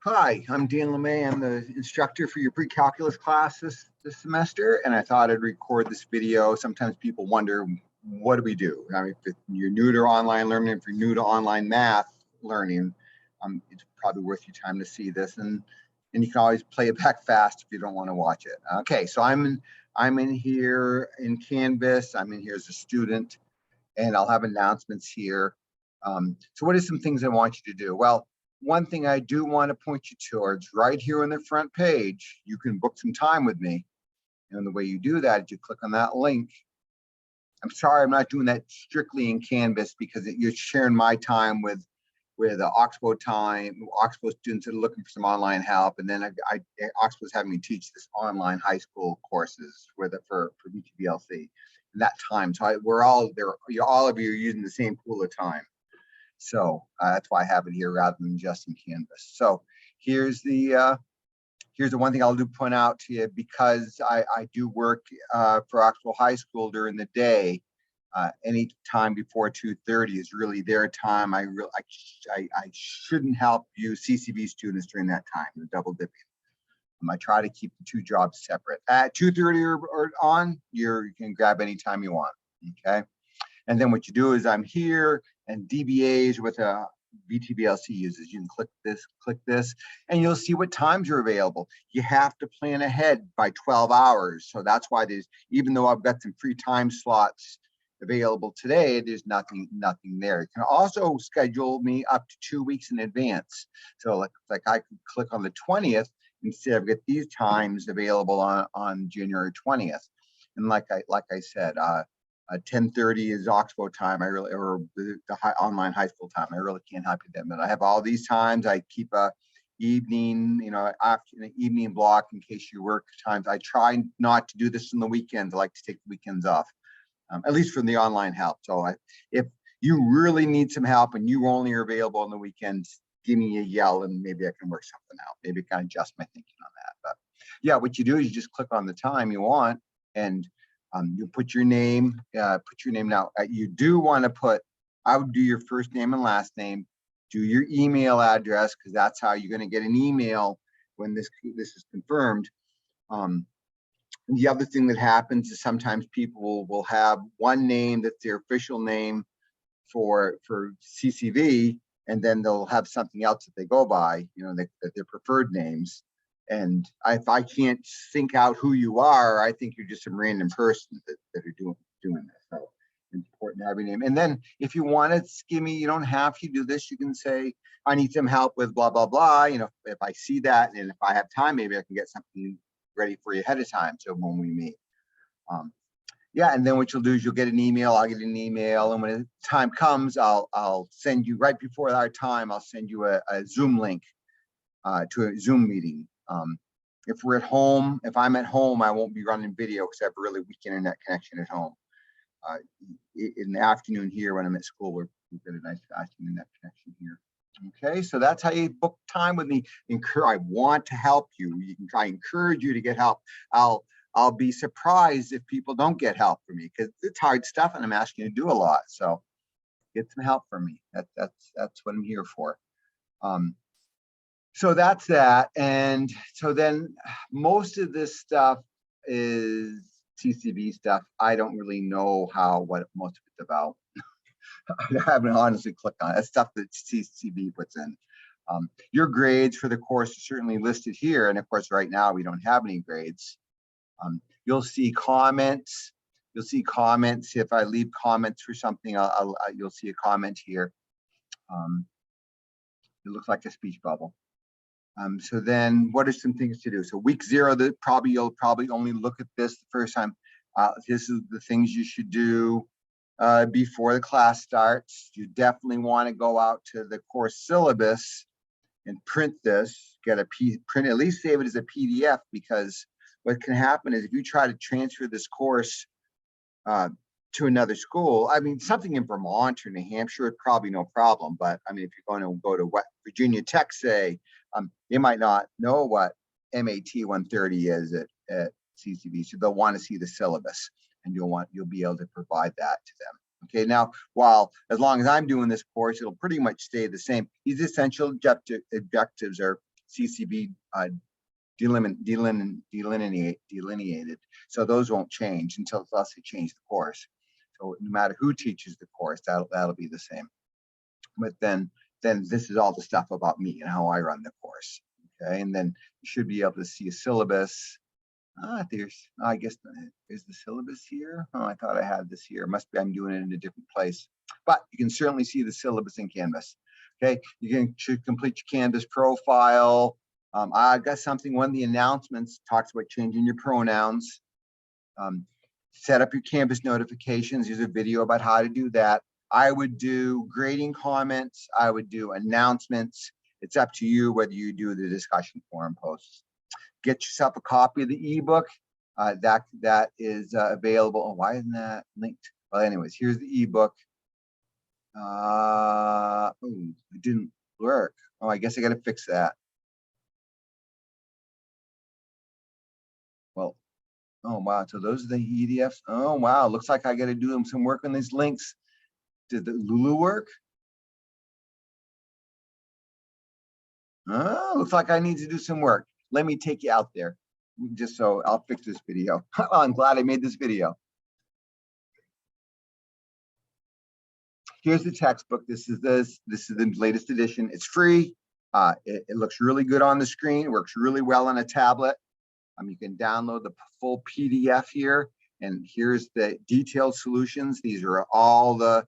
Hi, I'm Dan LeMay. I'm the instructor for your pre-calculus class this semester, and I thought I'd record this video. Sometimes people wonder, what do we do? I mean, if you're new to online learning, if you're new to online math learning, it's probably worth your time to see this, and you can always play it back fast if you don't want to watch it. Okay, so I'm in here in Canvas. I'm in here as a student, and I'll have announcements here. So what are some things I want you to do? Well, one thing I do want to point you towards, right here on the front page, you can book some time with me. And the way you do that is you click on that link. I'm sorry, I'm not doing that strictly in Canvas because you're sharing my time with Oxbow students that are looking for some online help. And then Oxbow's having me teach this online high school courses for VTBLC in that time. So we're all there. All of you are using the same pool of time. So that's why I have it here rather than just in Canvas. So here's the one thing I'll point out to you, because I do work for Oxbow High School during the day. Any time before 2:30 is really their time. I shouldn't help you CCV students during that time. The double dipping. I try to keep the two jobs separate. At 2:30 or on, you can grab any time you want. Okay. And then what you do is I'm here, and DBAs with a VTBLC uses. You can click this, and you'll see what times are available. You have to plan ahead by 12 hours. So that's why even though I've got some free time slots available today, there's nothing there. You can also schedule me up to 2 weeks in advance. So like I could click on the 20th instead of get these times available on January 20th. And like I said, 10:30 is Oxbow time. Or the online high school time. I really can't help you then. But I have all these times. I keep a evening, after an evening block in case you work times. I try not to do this on the weekends. I like to take the weekends off, at least from the online help. So if you really need some help and you only are available on the weekends, give me a yell and maybe I can work something out. Maybe I can adjust my thinking on that. But yeah, what you do is you just click on the time you want, and you put your name. Now. You do want to I would do your first name and last name. Do your email address, because that's how you're going to get an email when this is confirmed. The other thing that happens is sometimes people will have one name that's their official name for CCV, and then they'll have something else that they go by, that their preferred names. And if I can't think out who you are, I think you're just some random person that are doing this. So it's important to have your name. And then if you want to give me, you don't have to do this. You can say, I need some help with blah, blah, blah. If I see that, and if I have time, maybe I can get something ready for you ahead of time. So when we meet. Yeah, and then what you'll do is you'll get an email. I'll get an email, and when the time comes, I'll send you, right before our time, I'll send you a Zoom link to a Zoom meeting. If I'm at home, I won't be running video because I have a really weak internet connection at home. In the afternoon here when I'm at school, we've got a nice fast internet connection here. Okay, so that's how you book time with me. I want to help you. I encourage you to get help. I'll be surprised if people don't get help from me, because it's hard stuff and I'm asking you to do a lot. So get some help from me. That's what I'm here for. So that's that. And so then most of this stuff is CCV stuff. I don't really know what most of it's about. I haven't honestly clicked on it. That's stuff that CCV puts in. Your grades for the course are certainly listed here. And of course, right now we don't have any grades. You'll see comments. If I leave comments for something, you'll see a comment here. It looks like a speech bubble. So then what are some things to do? So week 0, you'll probably only look at this the first time. This is the things you should do before the class starts. You definitely want to go out to the course syllabus and print this, at least save it as a PDF, because what can happen is if you try to transfer this course to another school, I mean, something in Vermont or New Hampshire, it's probably no problem. But I mean, if you're going to go to Virginia Tech, say, they might not know what MAT 130 is at CCV, so they'll want to see the syllabus, and you'll be able to provide that to them. Okay, now, as long as I'm doing this course, it'll pretty much stay the same. These essential objectives are CCB delineated. So those won't change until unless they change the course. So no matter who teaches the course, that'll be the same. But then this is all the stuff about me and how I run the course. Okay, and then you should be able to see a syllabus. I guess is the syllabus here? Oh, I thought I had this here. Must be I'm doing it in a different place. But you can certainly see the syllabus in Canvas. Okay, should complete your Canvas profile. I've got something, one of the announcements talks about changing your pronouns. Set up your Canvas notifications. There's a video about how to do that. I would do grading comments. I would do announcements. It's up to you whether you do the discussion forum posts. Get yourself a copy of the ebook. That is available. Oh, why isn't that linked? Well, anyways, here's the ebook. Oh, it didn't work. Oh, I guess I got to fix that. Well, oh wow. So those are the EDFs. Oh wow. Looks like I got to do some work on these links. Did the Lulu work? Oh, looks like I need to do some work. Let me take you out there, just so I'll fix this video. Well, I'm glad I made this video. Here's the textbook. This is the latest edition. It's free. It looks really good on the screen. It works really well on a tablet. You can download the full PDF here, and here's the detailed solutions. These are all the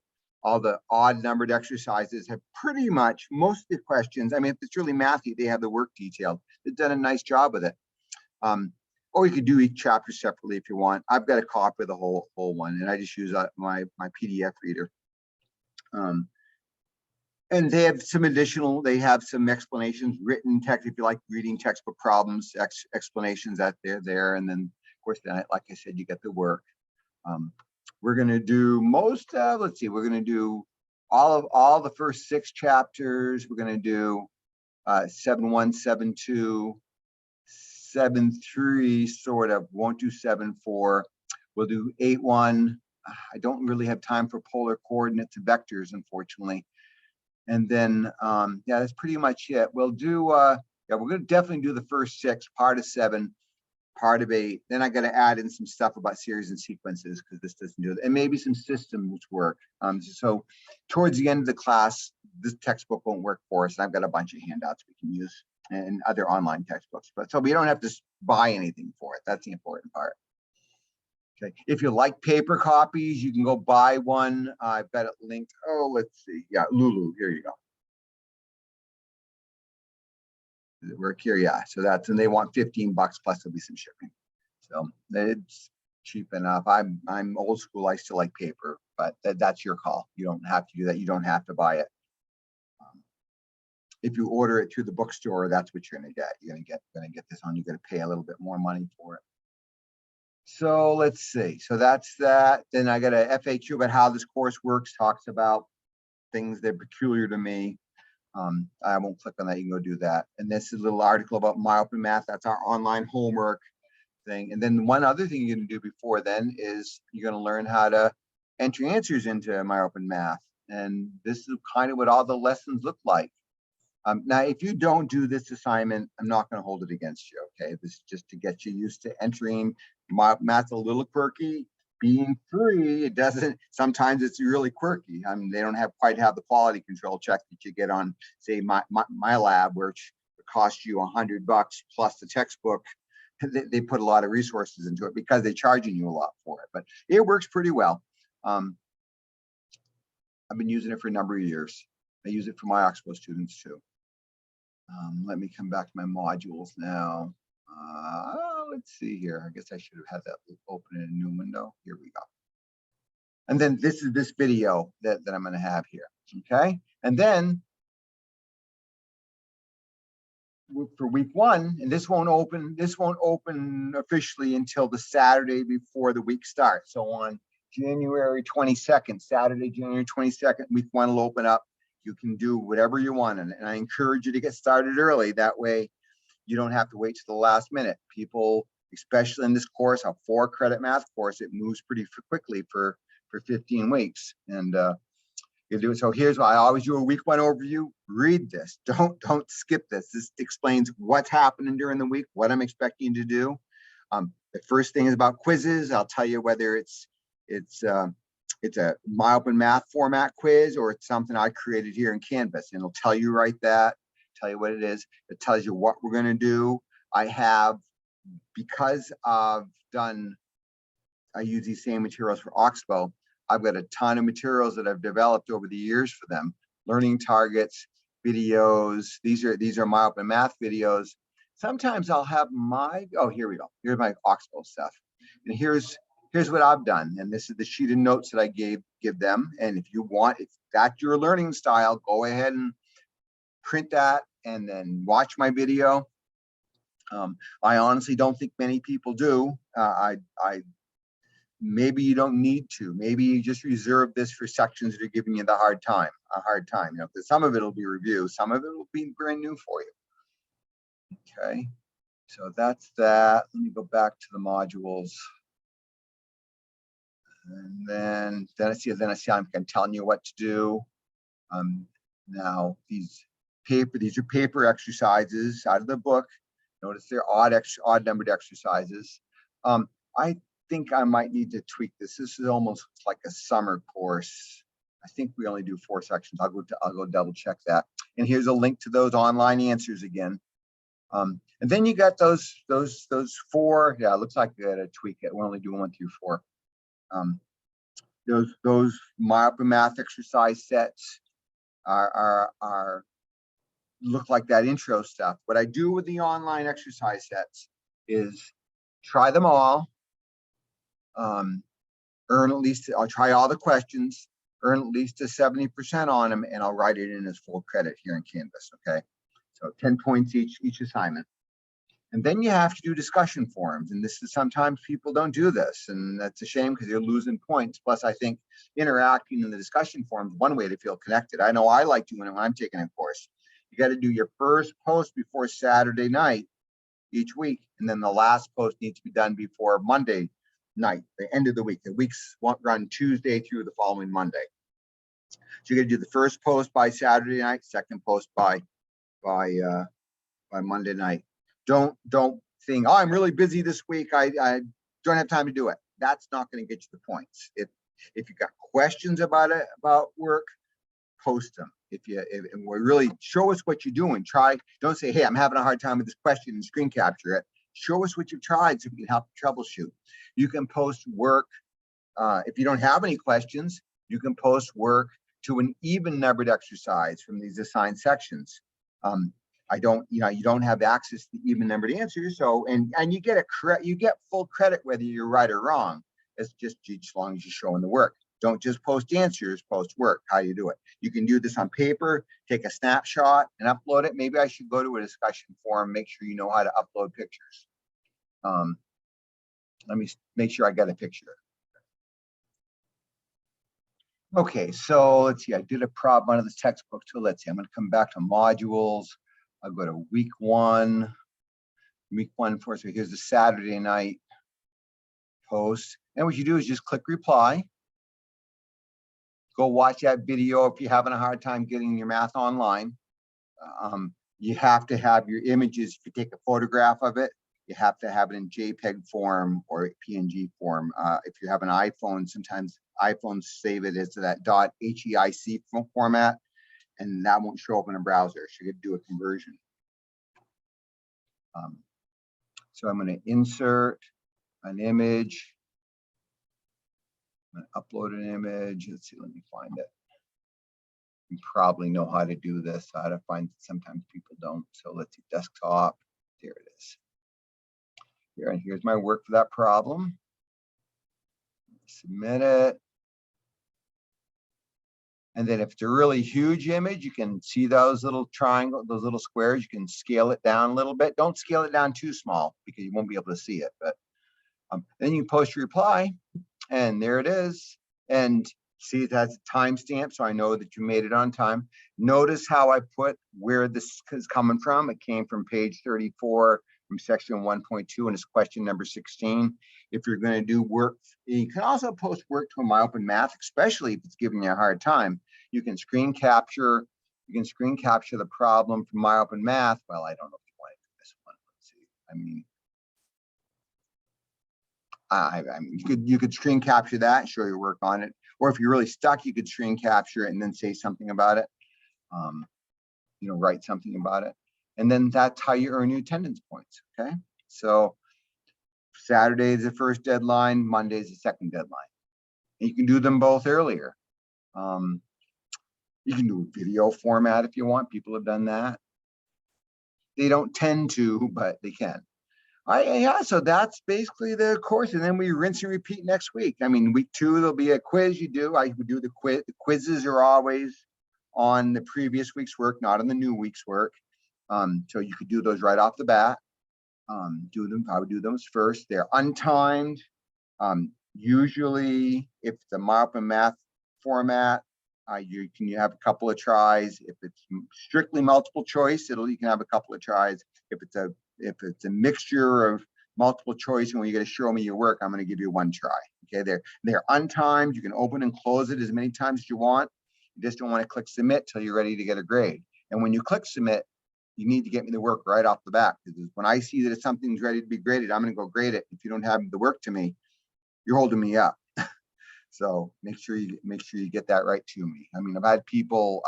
odd numbered exercises have pretty much most of the questions. I mean, if it's really mathy, they have the work detailed. They've done a nice job with it. Or you could do each chapter separately if you want. I've got a copy of the whole one, and I just use my PDF reader. And they have some additional, they have some explanations, written text, if you like reading textbook problems, explanations that they're there. And then, of course, then, like I said, you get the work. We're going to do most, let's see, we're going to do all the first 6 chapters. We're going to do 7.1, 7.2, 7.3, sort of, won't do 7.4. We'll do 8.1. I don't really have time for polar coordinates and vectors, unfortunately. And then, yeah, that's pretty much it. We'll do, yeah, we're going to definitely do the first 6, part of 7, part of 8. Then I got to add in some stuff about series and sequences because this doesn't do it, and maybe some systems work. So towards the end of the class, this textbook won't work for us. I've got a bunch of handouts we can use and other online textbooks, but so we don't have to buy anything for it. That's the important part. Okay, if you like paper copies, you can go buy one. I've got it linked. Oh, let's see. Yeah, Lulu. Here you go. Does it work here? Yeah. So that's, and they want $15 plus there'll be some shipping. So it's cheap enough. I'm old school. I still like paper, but that's your call. You don't have to do that. You don't have to buy it. If you order it through the bookstore, that's what you're going to get. You're going to get this on. You're going to pay a little bit more money for it. So let's see. So that's that. Then I got a FAQ about how this course works, talks about things that are peculiar to me. I won't click on that. You can go do that. And this is a little article about MyOpenMath. That's our online homework thing. And then one other thing you're going to do before then is you're going to learn how to enter answers into MyOpenMath. And this is kind of what all the lessons look like. Now, if you don't do this assignment, I'm not going to hold it against you. Okay, this is just to get you used to entering. Math's a little quirky. Being free, it doesn't. Sometimes it's really quirky. I mean, they don't quite have the quality control check that you get on, say, my lab, which costs you $100 plus the textbook. They put a lot of resources into it because they're charging you a lot for it. But it works pretty well. I've been using it for a number of years. I use it for my Oxbow students too. Let me come back to my modules now. Let's see here. I guess I should have had that open in a new window. Here we go. And then this is this video that I'm going to have here. Okay. And then for week 1, and this won't open officially until the Saturday before the week starts. So on January 22nd, Saturday, January 22nd, week 1 will open up. You can do whatever you want. And I encourage you to get started early. That way you don't have to wait to the last minute. People, especially in this course, a 4-credit math course, it moves pretty quickly for 15 weeks. And You do it. So here's why I always do a week one overview. Read this. Don't skip this. This explains what's happening during the week, what I'm expecting to do. The first thing is about quizzes. I'll tell you whether it's a My Open Math format quiz or it's something I created here in Canvas, and it'll tell you right that, tell you what it is. It tells you what we're going to do. I have, because I use these same materials for Oxbow, I've got a ton of materials that I've developed over the years for them. Learning targets, videos. These are My Open Math videos. Sometimes I'll have here we go. Here's my Oxbow stuff. And here's what I've done. And this is the sheet of notes that I give them. And if you want, if that's your learning style, go ahead and print that and then watch my video. I honestly don't think many people do. Maybe you don't need to. Maybe you just reserve this for sections that are giving you a hard time. You know, some of it will be review, some of it will be brand new for you. Okay, so that's that. Let me go back to the modules. And then I see I'm telling you what to do. Now these are paper exercises out of the book. Notice they're odd numbered exercises. I think I might need to tweak this. This is almost like a summer course. I think we only do 4 sections. I'll go double check that. And here's a link to those online answers again. And then you got those 4. Yeah, it looks like we got to tweak it. We're only doing 1 through 4. Those My Open Math exercise sets are look like that intro stuff. What I do with the online exercise sets is try them all. Earn at least, I'll try all the questions, earn at least a 70% on them, and I'll write it in as full credit here in Canvas. Okay, so 10 points each assignment. And then you have to do discussion forums, and this is sometimes people don't do this, and that's a shame because you're losing points. Plus, I think interacting in the discussion forums is one way to feel connected. I know I like doing it when I'm taking a course. You got to do your first post before Saturday night each week, and then the last post needs to be done before Monday night, the end of the week. The weeks won't run Tuesday through the following Monday. So you're gonna do the first post by Saturday night, second post by Monday night. Don't think, oh, I'm really busy this week, I don't have time to do it. That's not going to get you the points. If you've got questions about work, post them. If really show us what you're doing, don't say, hey, I'm having a hard time with this question and screen capture it. Show us what you've tried so we can help you troubleshoot. You can post work. If you don't have any questions, you can post work to an even numbered exercise from these assigned sections. You don't have access to even numbered answers. So, and you get full credit whether you're right or wrong. It's just as long as you're showing the work. Don't just post answers, post work, how you do it. You can do this on paper, take a snapshot and upload it. Maybe I should go to a discussion forum, make sure you know how to upload pictures. Let me make sure I got a picture. Okay, so let's see, I did a problem out of this textbook too. Let's see, I'm gonna come back to modules. I'll go to week one for, so here's the Saturday night post. And what you do is just click reply. Go watch that video if you're having a hard time getting your math online. You have to have your images. If you take a photograph of it, you have to have it in JPEG form or PNG form. If you have an iPhone, sometimes iPhones save it as that .heic format, and that won't show up in a browser. So you could do a conversion. So I'm going to insert an image. I'm going to upload an image. Let's see, let me find it. You probably know how to do this. How to find it. Sometimes people don't. So let's see, desktop. There it is. Here, and here's my work for that problem. Submit it. And then if it's a really huge image, you can see those little triangles, those little squares. You can scale it down a little bit. Don't scale it down too small because you won't be able to see it. But then you post your reply, and there it is. And see, it has a timestamp, so I know that you made it on time. Notice how I put where this is coming from. It came from page 34 from section 1.2, and it's question number 16. If you're going to do work, you can also post work to a My Open Math, especially if it's giving you a hard time. You can screen capture. You can screen capture the problem from My Open Math. Well, I don't know if you want to do this one. Let's see. I mean, you could screen capture that and show your work on it. Or if you're really stuck, you could screen capture it and then say something about it. You know, write something about it. And then that's how you earn your attendance points. Okay. So Saturday is the first deadline, Monday is the second deadline. And you can do them both earlier. You can do a video format if you want. People have done that. They don't tend to, but they can. All right, yeah, so that's basically the course. And then we rinse and repeat next week. I mean, week 2, there'll be a quiz you do. I would do the quiz. The quizzes are always on the previous week's work, not on the new week's work. So you could do those right off the bat. I would do those first. They're untimed. Usually, if the My Open Math format, you can have a couple of tries. If it's strictly multiple choice, you can have a couple of tries. If it's a mixture of multiple choice and when you're going to show me your work, I'm going to give you 1 try. Okay, they're untimed. You can open and close it as many times as you want. You just don't want to click submit till you're ready to get a grade. And when you click submit, you need to get me the work right off the bat, because when I see that something's ready to be graded, I'm going to go grade it. If you don't have the work to me, you're holding me up. So make sure you get that right to me. I mean, I've had people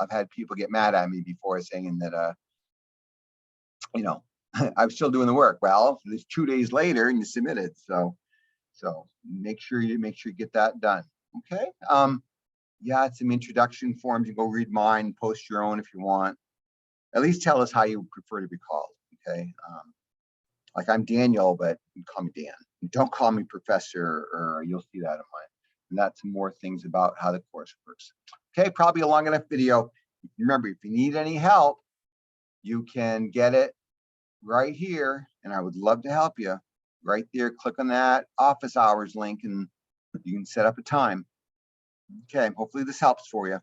get mad at me before saying that you know, I'm still doing the work. Well, it's 2 days later and you submitted. So make sure you get that done. Okay. Yeah, it's some introduction forms. You go read mine, post your own if you want. At least tell us how you prefer to be called. Okay. Like I'm Daniel, but you can call me Dan. Don't call me Professor, or you'll see that in mine. And that's more things about how the course works. Okay, probably a long enough video. Remember, if you need any help, you can get it right here, and I would love to help you. Right there, click on that office hours link, and you can set up a time. Okay, hopefully this helps for you.